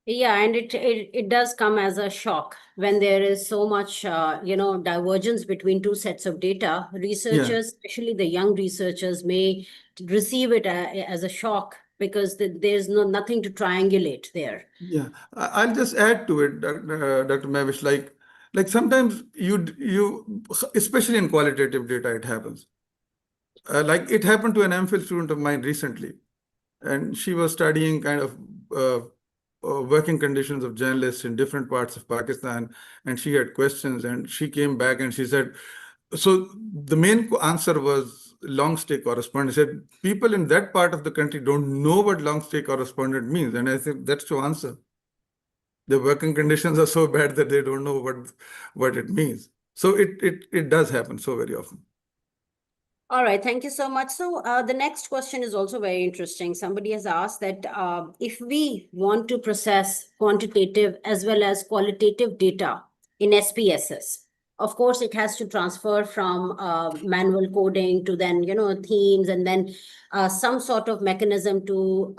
Yeah, and it does come as a shock when there is so much divergence between two sets of data. Researchers, especially the young researchers, may receive it as a shock because there's nothing to triangulate there. Yeah, I'll just add to it, Dr. Mavish, like sometimes you, especially in qualitative data, it happens. Like it happened to an MPhil student of mine recently, and she was studying kind of working conditions of journalists in different parts of Pakistan, and she had questions, and she came back and she said, so the main answer was long stay correspondent. She said, people in that part of the country don't know what long stay correspondent means, and I think that's the answer. The working conditions are so bad that they don't know what it means. So it does happen so very often. All right, thank you so much. So the next question is also very interesting. Somebody has asked that if we want to process quantitative as well as qualitative data in SPSS, of course, it has to transfer from manual coding to then, themes, and then some sort of mechanism to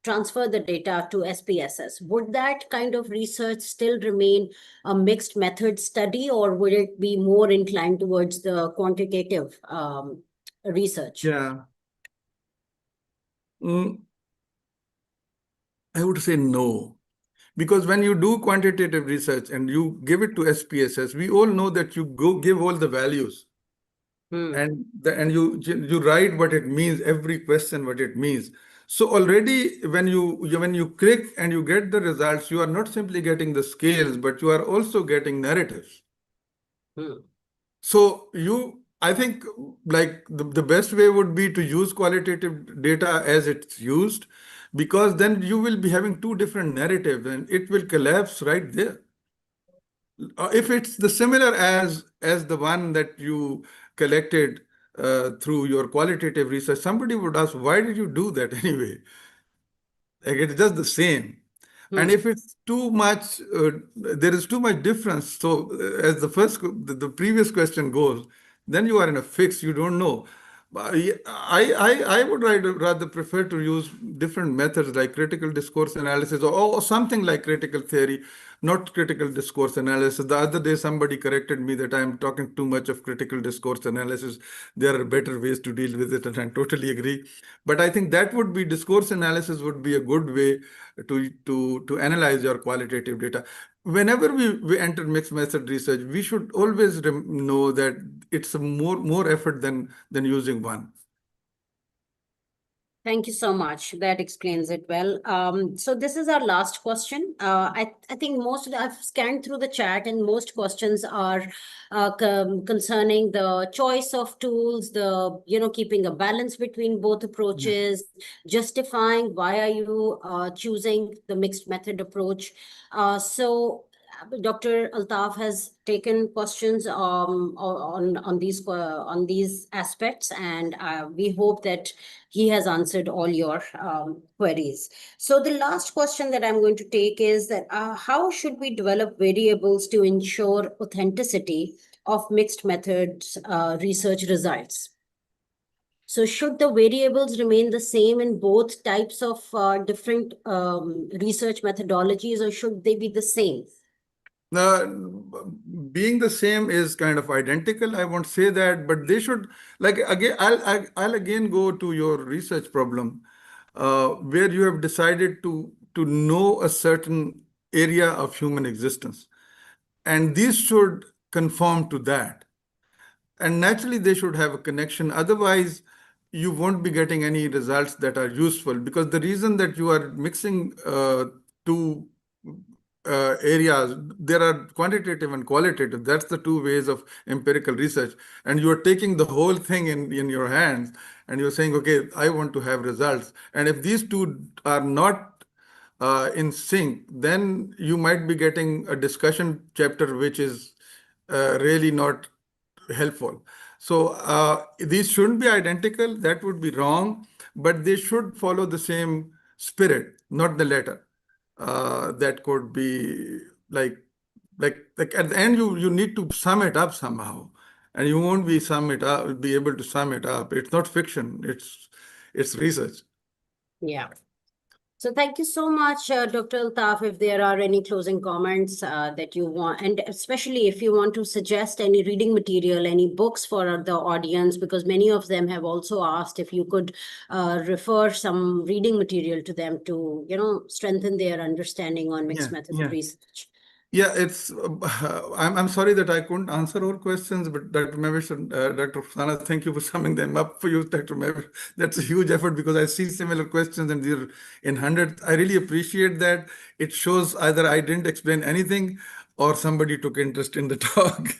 transfer the data to SPSS. Would that kind of research still remain a mixed method study, or would it be more inclined towards the quantitative research? Yeah. I would say no. Because when you do quantitative research and you give it to SPSS, we all know that you give all the values. And you write what it means, every question what it means. So already when you click and you get the results, you are not simply getting the scales, but you are also getting narratives. So I think like the best way would be to use qualitative data as it's used, because then you will be having two different narratives and it will collapse right there. If it's the similar as the one that you collected through your qualitative research, somebody would ask, why did you do that anyway? Like, it's just the same. And if it's too much, there is too much difference. So, as the previous question goes, then you are in a fix. You don't know. I would rather prefer to use different methods like critical discourse analysis or something like critical theory, not critical discourse analysis. The other day, somebody corrected me that I'm talking too much of critical discourse analysis. There are better ways to deal with it, and I totally agree. But I think that would be discourse analysis would be a good way to analyze your qualitative data. Whenever we enter mixed method research, we should always know that it's a more effort than using one. Thank you so much. That explains it well. So this is our last question. I think I've scanned through the chat, and most questions are concerning the choice of tools, keeping a balance between both approaches, justifying why are you choosing the mixed method approach. So Dr. Altaf has taken questions on these aspects, and we hope that he has answered all your queries. So the last question that I'm going to take is that how should we develop variables to ensure authenticity of mixed methods research results? So should the variables remain the same in both types of different research methodologies, or should they be the same? Being the same is kind of identical. I won't say that, but they should, like, again, I'll again go to your research problem, where you have decided to know a certain area of human existence, and these should conform to that. And naturally, they should have a connection. Otherwise, you won't be getting any results that are useful, because the reason that you are mixing two areas, there are quantitative and qualitative. That's the two ways of empirical research. And you are taking the whole thing in your hands, and you're saying, okay, I want to have results. And if these two are not in sync, then you might be getting a discussion chapter which is really not helpful. So these shouldn't be identical. That would be wrong, but they should follow the same spirit, not the letter. That could be like at the end, you need to sum it up somehow, and you won't be able to sum it up. It's not fiction. It's research. Yeah. So thank you so much, Dr. Altaf. If there are any closing comments that you want, and especially if you want to suggest any reading material, any books for the audience, because many of them have also asked if you could refer some reading material to them to, strengthen their understanding on mixed method research. Yeah, it's. I'm sorry that I couldn't answer all questions, but Dr. Mavish and Dr. Sana, thank you for summing them up for you, Dr. Mavish. That's a huge effort, because I see similar questions and they're in hundreds. I really appreciate that. It shows either I didn't explain anything or somebody took interest in the talk.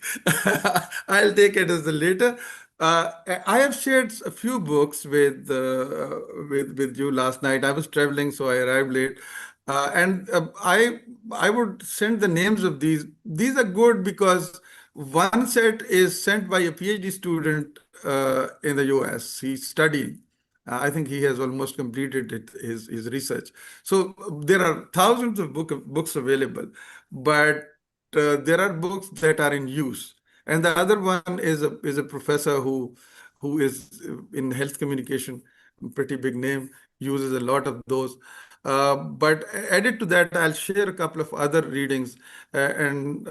I'll take it as the later. I have shared a few books with you last night. I was traveling, so I arrived late. I would send the names of these. These are good because one set is sent by a PhD student in the US. He's studying. I think he has almost completed his research. So there are thousands of books available, but there are books that are in use. And the other one is a professor who is in health communication, pretty big name, uses a lot of those. But added to that, I'll share a couple of other readings. And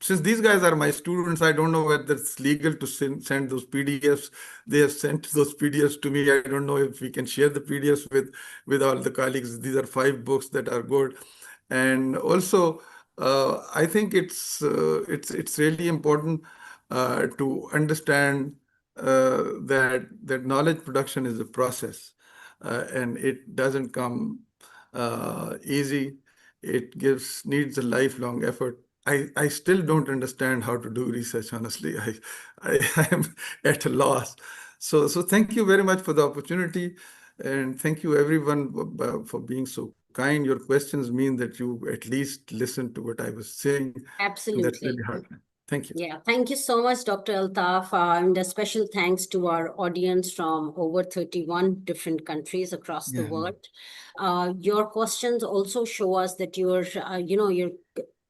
since these guys are my students, I don't know whether it's legal to send those PDFs. They have sent those PDFs to me. I don't know if we can share the PDFs with all the colleagues. These are 5 books that are good. And also, I think it's really important to understand that knowledge production is a process, and it doesn't come easy. It needs a lifelong effort. I still don't understand how to do research, honestly. I am at a loss. So thank you very much for the opportunity, and thank you everyone for being so kind. Your questions mean that you at least listened to what I was saying. And that's Absolutely. really hard. Thank you. Yeah, thank you so much, Dr. Altaf, and a special thanks to our audience from over 31 different countries across the Yeah. world. Your questions also show us that you're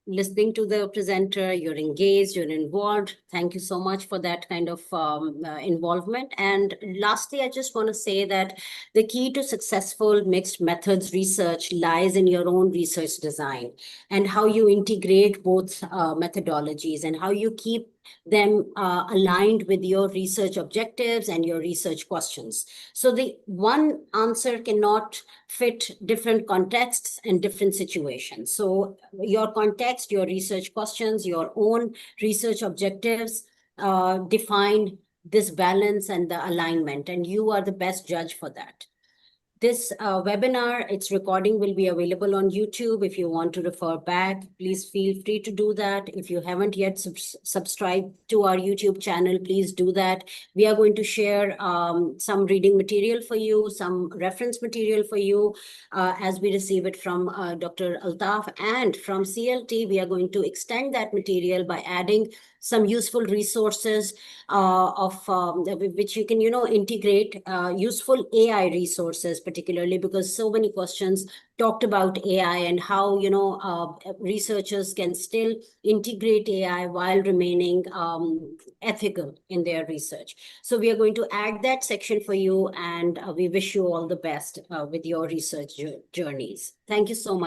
listening to the presenter, you're engaged, you're involved. Thank you so much for that kind of involvement. And lastly, I just want to say that the key to successful mixed methods research lies in your own research design and how you integrate both methodologies and how you keep them aligned with your research objectives and your research questions. So the one answer cannot fit different contexts and different situations. So your context, your research questions, your own research objectives define this balance and the alignment, and you are the best judge for that. This webinar, its recording will be available on YouTube. If you want to refer back, please feel free to do that. If you haven't yet subscribed to our YouTube channel, please do that. We are going to share some reading material for you, some reference material for you as we receive it from Dr. Altaf, and from CLT. We are going to extend that material by adding some useful resources which you can, integrate useful AI resources, particularly because so many questions talked about AI and how, researchers can still integrate AI while remaining ethical in their research. So we are going to add that section for you, and we wish you all the best with your research journeys. Thank you so much.